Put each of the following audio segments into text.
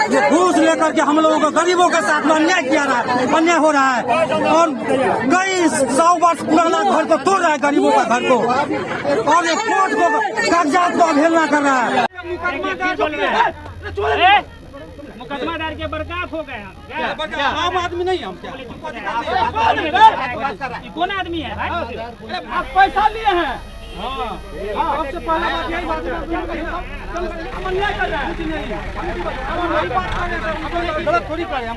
ये घूस लेकर के हम लोगों को गरीबों के साथ में अन्याय किया रहा है, अन्याय हो रहा है और कई 100 वर्ष पुराना घर को तोड़ रहा है, गरीबों का घर को, और ये कोर्ट को कागजात को अवहेलना कर रहा है। मुकदमा दर्ज के बर्खास्त हो गए हम। आम आदमी नहीं हम क्या? कौन आदमी है? आप पैसा लिए हैं। सबसे पहला बात यही बात हम अन्याय कर रहे हैं, गलत थोड़ी कर रहे हैं।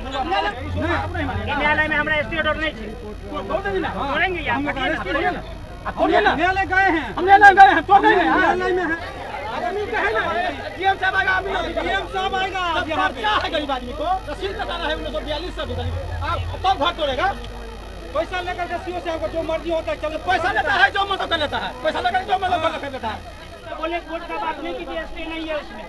न्यायालय में हमारा स्टे ऑर्डर नहीं है, तोड़ेंगे न्यायालय गए हैं, हम न्यायालय गए हैं, तो नहीं है न्यायालय में है। डीएम साहब आएगा, डीएम साहब आएगा, यहाँ पे क्या है गरीब आदमी को रसीद कटाना है 1942 से तब घर तोड़ेगा। पैसा लेकर के सीओ साहब को जो मर्जी होता है चलो पैसा लेता है, जो मतलब कर लेता है, पैसा लेकर जो मतलब कर लेता है। बोले कोर्ट का बात नहीं कीजिए, स्टे नहीं है उसमें।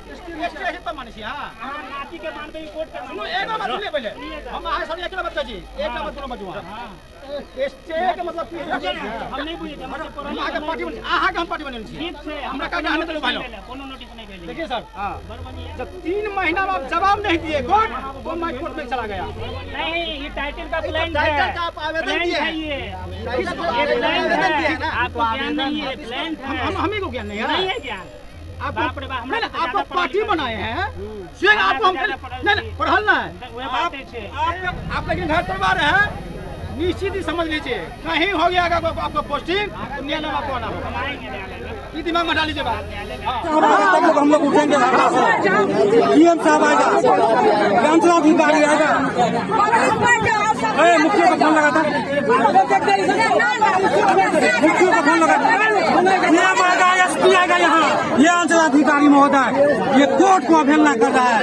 स्टे है तो मानिए। हां नाती के मान पे कोर्ट का सुनो, एक बात सुनिए पहले, हम आए सर एक बात जी, एक बात सुनो मजुआ। स्टे के मतलब हम नहीं बुझे हम आगे पार्टी बन, आहा के हम पार्टी बने छी। ठीक से हमरा का कहने तो भाई कोनो नोटिस नहीं भेजे। देखिए सर, जब 3 महीना में आप जवाब नहीं दिए कोर्ट, वो मैं कोर्ट में चला गया। नहीं, ये टाइटल का प्लान टाइटल है, का आप आवेदन दिए हैं। ये प्लान है, आपको ज्ञान नहीं है, प्लान है। हम ही को ज्ञान नहीं है, नहीं है ज्ञान। आपको पार्टी बनाए हैं, स्वयं आपको नहीं पढ़ल ना है। आप लेकिन घर तोड़वा रहे हैं, निश्चित ही समझ लीजिए कहीं हो गया आपको पोस्टिंग, न्यायालय में आपको आना होगा। ये दिमाग में डाल लीजिए बात। हम लोग उठेंगे, डीएम साहब आएगा, अंचलाधिकारी आएगा, मुखिया का फोन लगा था, मुखिया का फोन लगा था, एसपी आएगा यहाँ, ये अंचलाधिकारी महोदय ये कोर्ट को अवहेलना कर रहा है,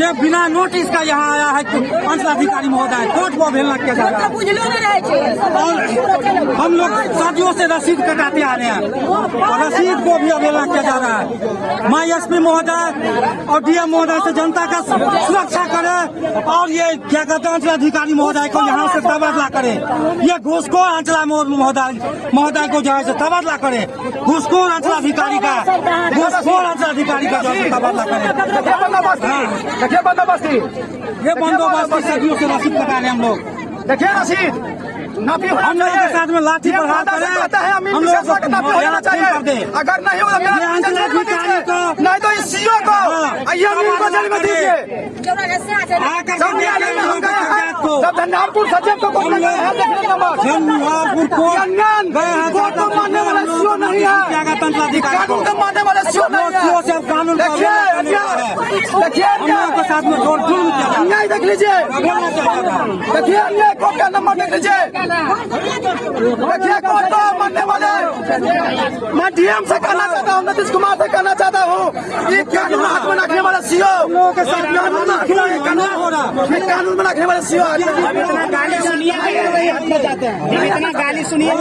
ये बिना नोटिस का यहाँ आया है अंचलाधिकारी महोदय, कोर्ट को अवहेलना किया जा रहा है। और हम लोग सदियों से रसीद कटाते आ रहे हैं और रसीद को भी अवहेलना किया जा रहा है। मैं एसपी महोदय और डीएम महोदय से जनता का सुरक्षा करे और ये क्या कहते हैं अंचलाधिकारी महोदय को यहाँ से तबादला करे, ये घूसखोर अंचला महोदय को जो है तबादला करे, घूसखोर अंचलाधिकारी का, घूसखोर अंचलाधिकारी का जो है तबादला करे। देखिए बंदोबस्ती, ये बंदोबस्ती सदियों से रसीद कटा रहे हम लोग। देखिए रसीद नापी हम लोगों के साथ में लाठी प्रहार करें, हम लोग होना चाहिए। अगर नहीं होगा नहीं तो इस सीओ को जेल में दीजिए। जब झंझारपुर सचिव को झंझारपुर को मानने वाला सीओ नहीं है, कानून को मानने वाला सीओ नहीं है। कानून देखिए के साथ में अन्याय देख लीजिए, देखिए अन्याय कोर्ट का नंबर देख लीजिए, देखिए कोर्ट को मानने वाले। मैं डीएम से कहना चाहता हूँ, नीतीश कुमार से कहना चाहता हूँ, ये कानून हाथ में रखने वाला सीओ के साथ कानून में रखने वाले सीओ गाली सुनिए, इतना गाली सुनिए,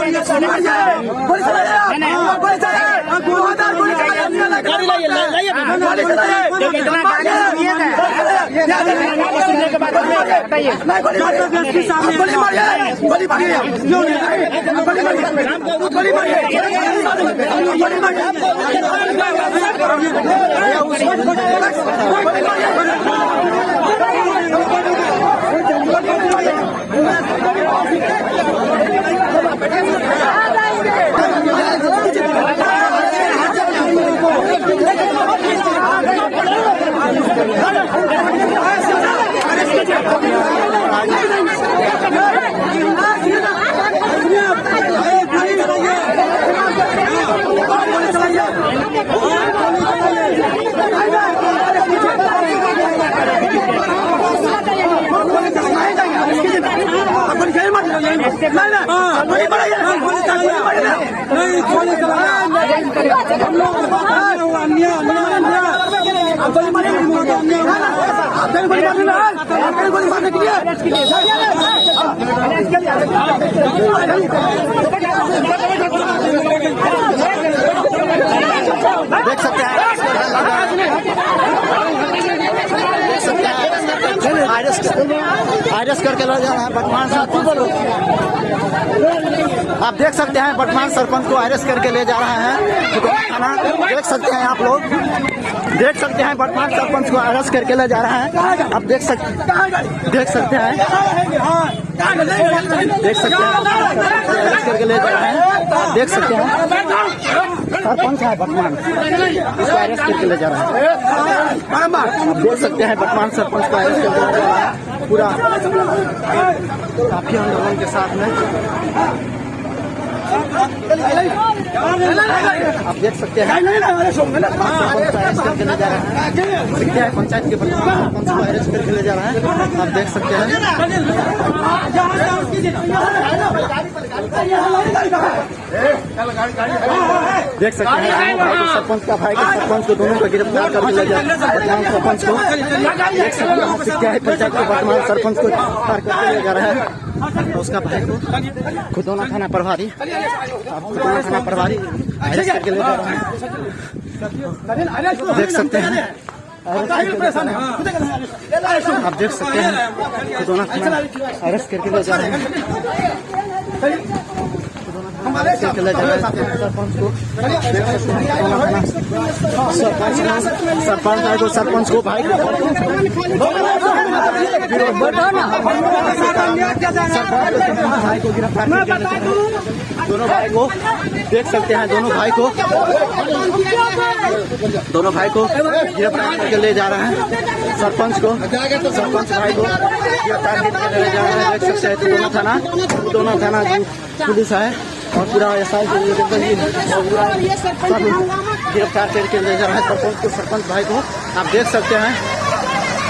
देख सकते हैं। अरेस्ट करके ले जा रहा है वर्तमान सरपंच को। आप देख सकते हैं वर्तमान सरपंच को अरेस्ट करके ले जा रहा है थाना। देख सकते हैं आप लोग, देख सकते हैं वर्तमान सरपंच को अरेस्ट करके ले जा रहा है। आप देख सकते हैं, देख सकते हैं अरेस्ट करके ले जा रहा है। आप देख सकते हैं सरपंच है वर्तमान, इसको अरेस्ट करके ले जा रहा है। आप देख सकते हैं वर्तमान सरपंच को अरेस्ट करके ले जा रहा है पूरा काफी आंदोलन के साथ में। आप देख सकते हैं अरेस्ट करके ले जा रहा है। देखते हैं पंचायत के सरपंच को अरेस्ट करके ले जा रहा है। आप देख सकते हैं, देख सकते हैं सरपंच का भाई का सरपंच को दोनों को गिरफ्तार करके ले जा रहा है। सरपंच को देख सकते हैं पंचायत के वर्तमान सरपंच को गिरफ्तार करके ले जा रहा है। उसका भाई को खुदौना थाना प्रभारी, खुदौना थाना प्रभारी अरेस्ट करके ले जा रहा है। देख सकते हैं आप देख सकते हैं खुदौना थाना अरेस्ट करके ले जा रहे हैं। सरपंच को सरपंच को भाई को गिरफ्तार करके दोनों भाई को देख सकते हैं, दोनों भाई को गिरफ्तार करके ले जा रहे हैं। सरपंच भाई को गिरफ्तार करके ले जा रहे हैं। देख सकते हैं दोनों थाना पुलिस है और पूरा SI गिरफ्तार करके ले जा रहा है सरपंच भाई को। आप देख सकते हैं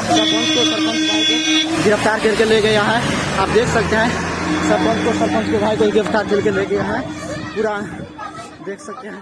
सरपंच भाई को गिरफ्तार करके ले गया है। आप देख सकते हैं सरपंच को भाई को गिरफ्तार करके ले गया है पूरा, देख सकते हैं।